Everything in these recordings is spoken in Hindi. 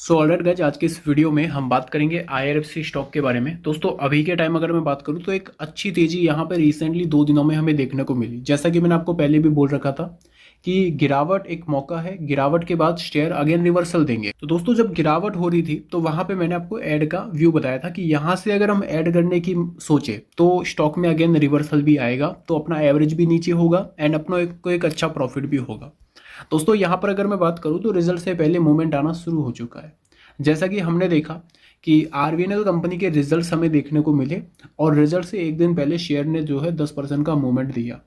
सो ऑलराइट गाइज, आज के इस वीडियो में हम बात करेंगे IRFC स्टॉक के बारे में। दोस्तों अभी के टाइम अगर मैं बात करूं तो एक अच्छी तेजी यहाँ पे रिसेंटली 2 दिनों में हमें देखने को मिली। जैसा कि मैंने आपको पहले भी बोल रखा था कि गिरावट एक मौका है, गिरावट के बाद शेयर अगेन रिवर्सल देंगे। तो दोस्तों जब गिरावट हो रही थी तो वहां पे मैंने आपको ऐड का व्यू बताया था कि यहाँ से अगर हम ऐड करने की सोचे तो स्टॉक में अगेन रिवर्सल भी आएगा, तो अपना एवरेज भी नीचे होगा एंड अपना एक अच्छा प्रॉफिट भी होगा। दोस्तों यहाँ पर अगर मैं बात करूँ तो रिजल्ट से पहले मूवमेंट आना शुरू हो चुका है। जैसा कि हमने देखा कि आरवीएनएल कंपनी के रिजल्ट्स हमें देखने को मिले और रिजल्ट से एक दिन पहले शेयर ने जो है 10% का मूवमेंट दिया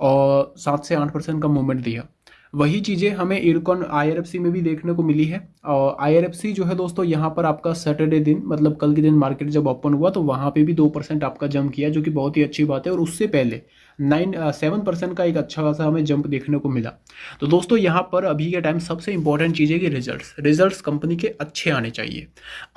और 7 से 8% का मूवमेंट दिया। वही चीज़ें हमें इरकॉन IRFC में भी देखने को मिली है। और IRFC जो है दोस्तों यहाँ पर आपका सैटरडे दिन मतलब कल के दिन मार्केट जब ओपन हुआ तो वहाँ पे भी 2% आपका जंप किया, जो कि बहुत ही अच्छी बात है। और उससे पहले 7% का एक अच्छा खासा हमें जंप देखने को मिला। तो दोस्तों यहाँ पर अभी के टाइम सबसे इंपॉर्टेंट चीज़ है कि रिजल्ट्स कंपनी के अच्छे आने चाहिए।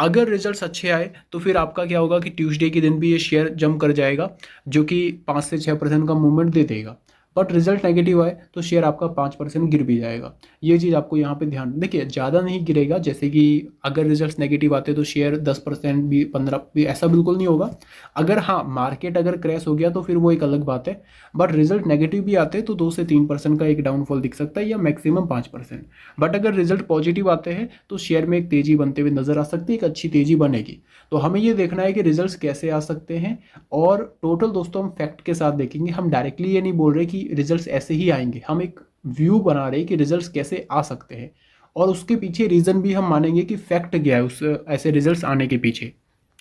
अगर रिजल्ट्स अच्छे आए तो फिर आपका क्या होगा कि ट्यूसडे के दिन भी ये शेयर जंप कर जाएगा, जो कि 5 से 6% का मूवमेंट दे देगा। बट रिजल्ट नेगेटिव आए तो शेयर आपका 5% गिर भी जाएगा। ये चीज़ आपको यहाँ पे ध्यान, देखिए ज़्यादा नहीं गिरेगा। जैसे कि अगर रिजल्ट्स नेगेटिव आते तो शेयर 10% भी 15 भी ऐसा बिल्कुल नहीं होगा। अगर हाँ मार्केट अगर क्रैश हो गया तो फिर वो एक अलग बात है। बट रिजल्ट नेगेटिव भी आते तो 2 से 3% का एक डाउनफॉल दिख सकता है या मैक्सिमम 5%। बट अगर रिजल्ट पॉजिटिव आते हैं तो शेयर में एक तेज़ी बनते हुए नजर आ सकती है, एक अच्छी तेज़ी बनेगी। तो हमें ये देखना है कि रिजल्ट्स कैसे आ सकते हैं। और टोटल दोस्तों हम फैक्ट के साथ देखेंगे, हम डायरेक्टली ये नहीं बोल रहे कि रिजल्ट्स ऐसे ही आएंगे, हम एक व्यू बना रहे हैं कि रिजल्ट्स कैसे आ सकते हैं और उसके पीछे रीज़न भी हम मानेंगे कि फैक्ट क्या है उस ऐसे रिजल्ट्स आने के पीछे।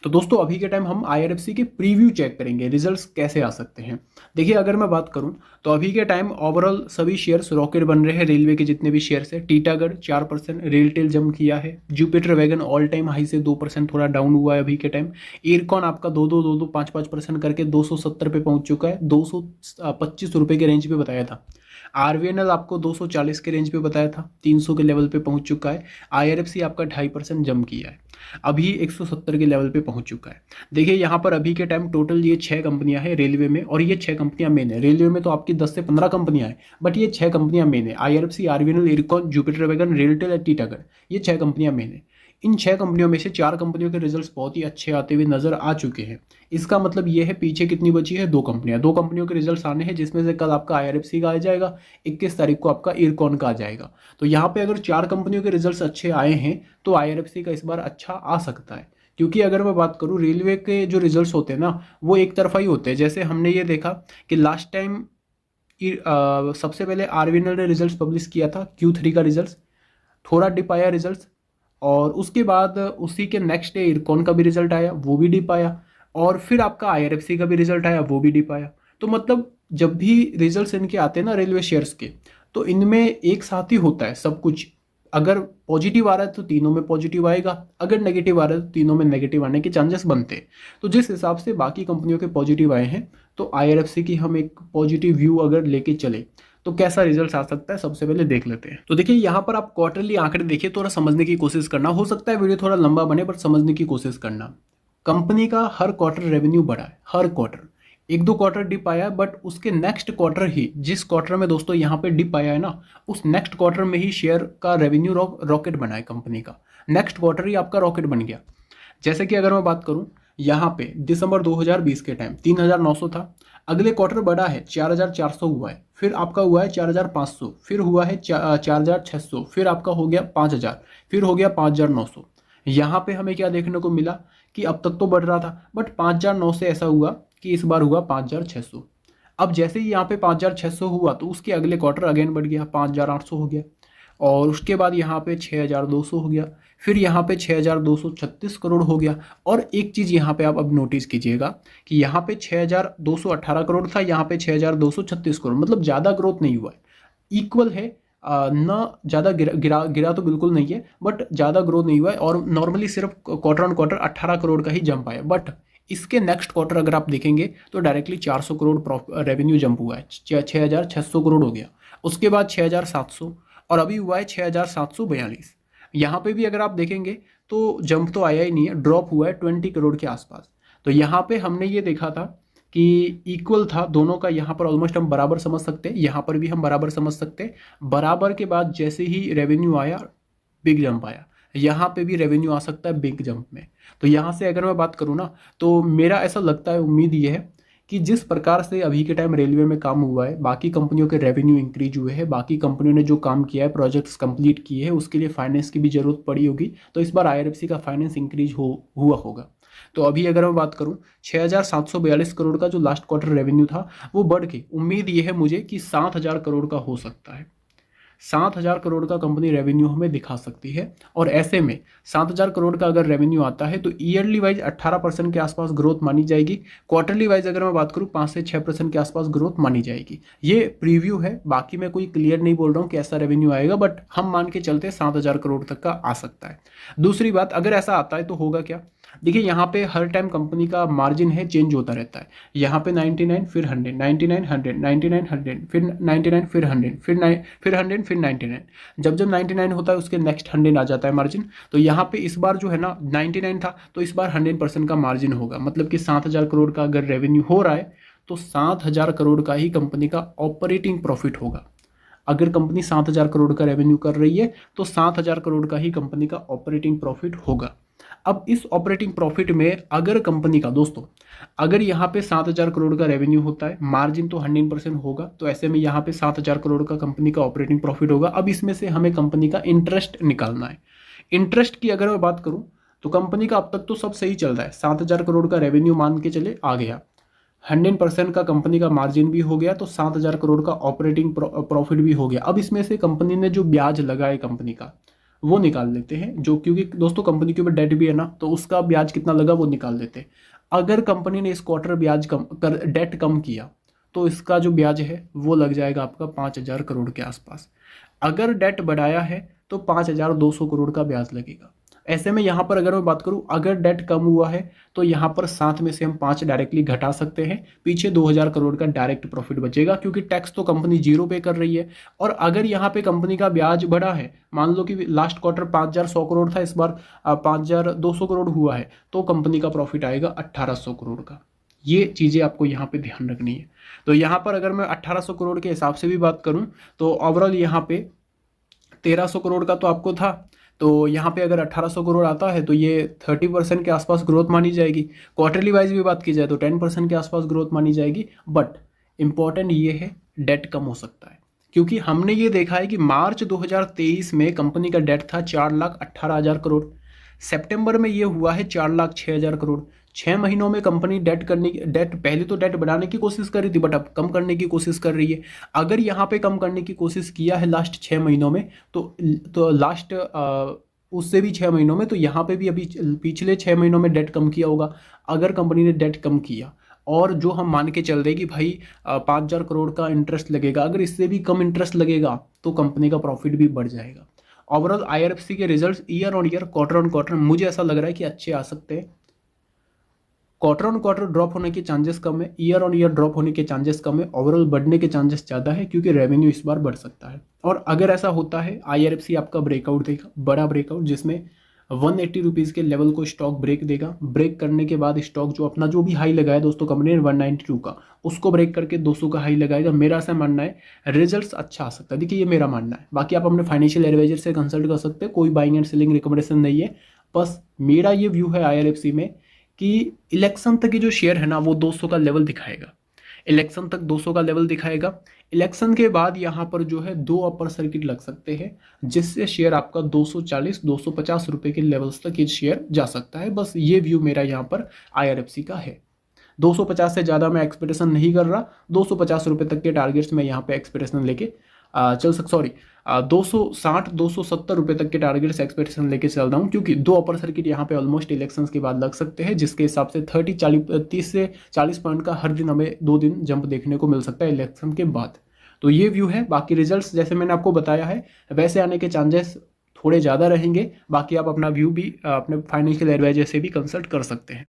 तो दोस्तों अभी के टाइम हम IRFC के प्रीव्यू चेक करेंगे रिजल्ट्स कैसे आ सकते हैं। देखिए अगर मैं बात करूं तो अभी के टाइम ओवरऑल सभी शेयर्स रॉकेट बन रहे हैं। रेलवे के जितने भी शेयर्स है, टीटागढ़ 4%, रेलटेल जंप किया है, Jupiter wagon all time high से 2% थोड़ा डाउन हुआ है अभी के टाइम। इरकॉन आपका 5% करके 270 पे पहुंच चुका है, 225 रुपये के रेंज पे बताया था। आरवीएनएल आपको 240 के रेंज पे बताया था, 300 के लेवल पे पहुंच चुका है। IRFC आपका 2.5% जंप किया है, अभी 170 के लेवल पे पहुंच चुका है। देखिए यहाँ पर अभी के टाइम टोटल ये 6 कंपनियां हैं रेलवे में, और ये 6 कंपनियां मेन है। रेलवे में तो आपकी 10 से 15 कंपनियां हैं, बट ये 6 कंपनियां मेन है। IRFC, RVNL, IRCON, Jupiter wagon, RailTel, Titagarh, ये 6 कंपनियां मेन है। इन 6 कंपनियों में से 4 कंपनियों के रिजल्ट्स बहुत ही अच्छे आते हुए नजर आ चुके हैं। इसका मतलब ये है पीछे कितनी बची है, 2 कंपनियां। 2 कंपनियों के रिजल्ट्स आने हैं, जिसमें से कल आपका IRFC का आ जाएगा, 21 तारीख को आपका इरकॉन का आ जाएगा। तो यहाँ पे अगर 4 कंपनियों के रिजल्ट्स अच्छे आए हैं तो IRFC का इस बार अच्छा आ सकता है। क्योंकि अगर मैं बात करूँ रेलवे के जो रिजल्ट्स होते हैं ना, वो एक तरफा ही होते हैं। जैसे हमने ये देखा कि लास्ट टाइम सबसे पहले आरवीएनएल ने रिजल्ट्स पब्लिश किया था, Q3 का रिजल्ट्स, थोड़ा डिप आया रिजल्ट्स। और उसके बाद उसी के नेक्स्ट डे इरकॉन का भी रिजल्ट आया, वो भी डिप आया। और फिर आपका IRFC का भी रिजल्ट आया, वो भी डिप आया। तो मतलब जब भी रिजल्ट्स इनके आते हैं ना रेलवे शेयर्स के, तो इनमें एक साथ ही होता है सब कुछ। अगर पॉजिटिव आ रहा है तो तीनों में पॉजिटिव आएगा, अगर नेगेटिव आ रहा है तो तीनों में नेगेटिव आने के चांसेस बनते हैं। तो जिस हिसाब से बाकी कंपनियों के पॉजिटिव आए हैं, तो IRFC की हम एक पॉजिटिव व्यू अगर लेके चले तो कैसा रिजल्ट आ सकता है सबसे पहले देख लेते हैं। तो देखिए यहाँ पर आप क्वार्टरली आंकड़े देखिए, थोड़ा समझने की कोशिश करना। हो सकता है वीडियो थोड़ा लंबा बने पर समझने की कोशिश करना। कंपनी का हर क्वार्टर रेवेन्यू बढ़ा है, हर क्वार्टर। 1-2 क्वार्टर डिप आया है, बट उसके नेक्स्ट क्वार्टर ही, जिस क्वार्टर में दोस्तों यहाँ पे डिप आया है ना, उस नेक्स्ट क्वार्टर में ही शेयर का रेवेन्यू रॉकेट बना है कंपनी का। नेक्स्ट क्वार्टर ही आपका रॉकेट बन गया। जैसे कि अगर मैं बात करूं यहाँ पे दिसंबर 2020 के टाइम 3,900 था, अगले क्वार्टर बढ़ा है 4,400 हुआ है, फिर आपका हुआ है 4,500, फिर हुआ है 4,600, फिर आपका हो गया 5,000, फिर हो गया 5,900। यहाँ पे हमें क्या देखने को मिला कि अब तक तो बढ़ रहा था, बट 5,900 से ऐसा हुआ कि इस बार हुआ 5,600। अब जैसे ही यहाँ पे 5,600 हुआ तो उसके अगले क्वार्टर अगेन बढ़ गया, 5,800 हो गया। और उसके बाद यहाँ पे 6,200 हो गया, फिर यहाँ पे 6,236 करोड़ हो गया। और एक चीज़ यहाँ पे आप अब नोटिस कीजिएगा कि यहाँ पे 6,218 करोड़ था, यहाँ पे 6,236 करोड़, मतलब ज़्यादा ग्रोथ नहीं हुआ है, इक्वल है। ना ज़्यादा गिरा तो बिल्कुल नहीं है, बट ज़्यादा ग्रोथ नहीं हुआ है। और नॉर्मली सिर्फ क्वार्टर ऑन क्वार्टर 18 करोड़ का ही जंप आया, बट इसके नेक्स्ट क्वार्टर अगर आप देखेंगे तो डायरेक्टली 400 करोड़ रेवेन्यू जंप हुआ है, 6,600 करोड़ हो गया। उसके बाद 6,700, और अभी हुआ है 6,742। यहाँ पे भी अगर आप देखेंगे तो जंप तो आया ही नहीं है, ड्रॉप हुआ है 20 करोड़ के आसपास। तो यहाँ पे हमने ये देखा था कि इक्वल था दोनों का, यहाँ पर ऑलमोस्ट हम बराबर समझ सकते हैं, यहाँ पर भी हम बराबर समझ सकते हैं। बराबर के बाद जैसे ही रेवेन्यू आया, बिग जंप आया। यहाँ पे भी रेवेन्यू आ सकता है बिग जंप में। तो यहाँ से अगर मैं बात करूँ ना, तो मेरा ऐसा लगता है, उम्मीद ये है कि जिस प्रकार से अभी के टाइम रेलवे में काम हुआ है, बाकी कंपनियों के रेवेन्यू इंक्रीज हुए हैं, बाकी कंपनियों ने जो काम किया है, प्रोजेक्ट्स कंप्लीट किए हैं, उसके लिए फाइनेंस की भी जरूरत पड़ी होगी, तो इस बार आईआरएफसी का फाइनेंस इंक्रीज हुआ होगा। तो अभी अगर मैं बात करूं, 6,742 करोड़ का जो लास्ट क्वार्टर रेवेन्यू था वो बढ़ के उम्मीद ये है मुझे कि 7,000 करोड़ का हो सकता है। 7,000 करोड़ का कंपनी रेवेन्यू हमें दिखा सकती है। और ऐसे में 7,000 करोड़ का अगर रेवेन्यू आता है तो ईयरली वाइज 18% के आसपास ग्रोथ मानी जाएगी। क्वार्टरली वाइज अगर मैं बात करूं 5 से 6% के आसपास ग्रोथ मानी जाएगी। ये प्रीव्यू है, बाकी मैं कोई क्लियर नहीं बोल रहा हूं कि ऐसा रेवेन्यू आएगा, बट हम मान के चलते 7,000 करोड़ तक का आ सकता है। दूसरी बात, अगर ऐसा आता है तो होगा क्या, देखिए यहाँ पे हर टाइम कंपनी का मार्जिन है चेंज होता रहता है। यहाँ पे 99 फिर 100, 99 100, 99 100, फिर 99 फिर 100, फिर 100 फिर 99। जब जब 99 होता है उसके नेक्स्ट 100 आ जाता है मार्जिन। तो यहाँ पे इस बार जो है ना 99 था, तो इस बार 100% का मार्जिन होगा। मतलब कि 7,000 करोड़ का अगर रेवेन्यू हो रहा है तो 7,000 करोड़ का ही कंपनी का ऑपरेटिंग प्रॉफिट होगा। अगर कंपनी 7,000 करोड़ का रेवेन्यू कर रही है तो 7,000 करोड़ का ही कंपनी का ऑपरेटिंग प्रॉफिट होगा। अब इस ऑपरेटिंग प्रॉफिट में अगर कंपनी का, दोस्तों अगर यहाँ पे 7,000 करोड़ का रेवेन्यू होता है, मार्जिन तो 100% होगा, तो ऐसे में यहाँ पे 7,000 करोड़ का कंपनी का ऑपरेटिंग प्रॉफिट होगा। अब इसमें से हमें कंपनी का इंटरेस्ट निकालना है। इंटरेस्ट की अगर मैं बात करूँ तो कंपनी का अब तक तो सब सही चल रहा है, 7,000 करोड़ का रेवेन्यू मान के चले आ गया, 100% का कंपनी का मार्जिन भी हो गया, तो 7,000 करोड़ का ऑपरेटिंग प्रॉफिट भी हो गया। अब इसमें से कंपनी ने जो ब्याज लगाए कंपनी का वो निकाल लेते हैं, जो क्योंकि दोस्तों कंपनी के ऊपर डेट भी है ना, तो उसका ब्याज कितना लगा वो निकाल देते हैं। अगर कंपनी ने इस क्वार्टर ब्याज कम कर, डेट कम किया, तो इसका जो ब्याज है वो लग जाएगा आपका 5,000 करोड़ के आसपास। अगर डेट बढ़ाया है तो 5,200 करोड़ का ब्याज लगेगा। ऐसे में यहाँ पर अगर मैं बात करूँ, अगर डेट कम हुआ है तो यहाँ पर 7 में से हम 5 डायरेक्टली घटा सकते हैं, पीछे 2,000 करोड़ का डायरेक्ट प्रॉफिट बचेगा, क्योंकि टैक्स तो कंपनी 0 पे कर रही है। और अगर यहाँ पे कंपनी का ब्याज बढ़ा है, मान लो कि लास्ट क्वार्टर 5,100 करोड़ था, इस बार 5,200 करोड़ हुआ है, तो कंपनी का प्रॉफिट आएगा 1,800 करोड़ का। ये चीज़ें आपको यहाँ पे ध्यान रखनी है। तो यहाँ पर अगर मैं 1,800 करोड़ के हिसाब से भी बात करूँ तो ओवरऑल यहाँ पे 1,300 करोड़ का तो आपको था, तो यहाँ पे अगर 1,800 करोड़ आता है तो ये 30% के आसपास ग्रोथ मानी जाएगी। क्वार्टरली वाइज भी बात की जाए तो 10% के आसपास ग्रोथ मानी जाएगी। बट इंपॉर्टेंट ये है, डेट कम हो सकता है, क्योंकि हमने ये देखा है कि मार्च 2023 में कंपनी का डेट था 4,18,000 करोड़, सितंबर में ये हुआ है 4,06,000 करोड़। 6 महीनों में कंपनी डेट पहले तो डेट बढ़ाने की कोशिश कर रही थी, बट अब कम करने की कोशिश कर रही है। अगर यहाँ पे कम करने की कोशिश किया है लास्ट 6 महीनों में, तो लास्ट उससे भी 6 महीनों में, तो यहाँ पे भी अभी पिछले 6 महीनों में डेट कम किया होगा। अगर कंपनी ने डेट कम किया और जो हम मान के चल रहे कि भाई 5,000 करोड़ का इंटरेस्ट लगेगा, अगर इससे भी कम इंटरेस्ट लगेगा तो कंपनी का प्रॉफिट भी बढ़ जाएगा। ओवरऑल आईआरएफसी के results year on year, quarter on quarter मुझे ऐसा लग रहा है कि अच्छे आ सकते हैं। क्वार्टर ऑन क्वार्टर ड्रॉप होने के चांसेस कम है, ईयर ऑन ईयर ड्रॉप होने के चांसेस कम है, ओवरऑल बढ़ने के चांसेस ज़्यादा है, क्योंकि रेवेन्यू इस बार बढ़ सकता है। और अगर ऐसा होता है आईआरएफसी आपका ब्रेकआउट देगा, बड़ा ब्रेकआउट, जिसमें 180 रुपीज़ के लेवल को स्टॉक ब्रेक देगा। ब्रेक करने के बाद स्टॉक जो अपना जो भी हाई लगाया दोस्तों कंपनी ने 192 का, उसको ब्रेक करके 200 का हाई लगाएगा। मेरा ऐसा मानना है रिजल्ट्स अच्छा आ सकता है। देखिए ये मेरा मानना है, बाकी आप अपने फाइनेंशियल एडवाइजर से कंसल्ट कर सकते हैं, कोई बाइंग एंड सेलिंग रिकमेंडेशन नहीं है। बस मेरा ये व्यू है आईआरएफसी में कि इलेक्शन तक की जो शेयर है ना वो 200 का लेवल दिखाएगा, इलेक्शन तक 200 का लेवल दिखाएगा। इलेक्शन के बाद यहाँ पर जो है 2 अपर सर्किट लग सकते हैं, जिससे शेयर आपका 240-250 रुपए के लेवल्स तक ये शेयर जा सकता है। बस ये व्यू मेरा यहाँ पर आईआरएफसी का है। 250 से ज़्यादा मैं एक्सपेक्टेशन नहीं कर रहा, 250 रुपये तक के टारगेट्स मैं यहाँ पे एक्सपेक्टेशन लेके चल 260-270 रुपये तक के टारगेट्स एक्सपेक्टेशन लेके चल रहा हूँ, क्योंकि 2 अपर सर्किट यहाँ पे ऑलमोस्ट इलेक्शंस के बाद लग सकते हैं, जिसके हिसाब से 30 से 40 पॉइंट का हर दिन हमें 2 दिन जंप देखने को मिल सकता है इलेक्शन के बाद। तो ये व्यू है। बाकी रिजल्ट्स जैसे मैंने आपको बताया है वैसे आने के चांसेस थोड़े ज़्यादा रहेंगे। बाकी आप अपना व्यू भी अपने फाइनेंशियल एडवाइजर से भी कंसल्ट कर सकते हैं।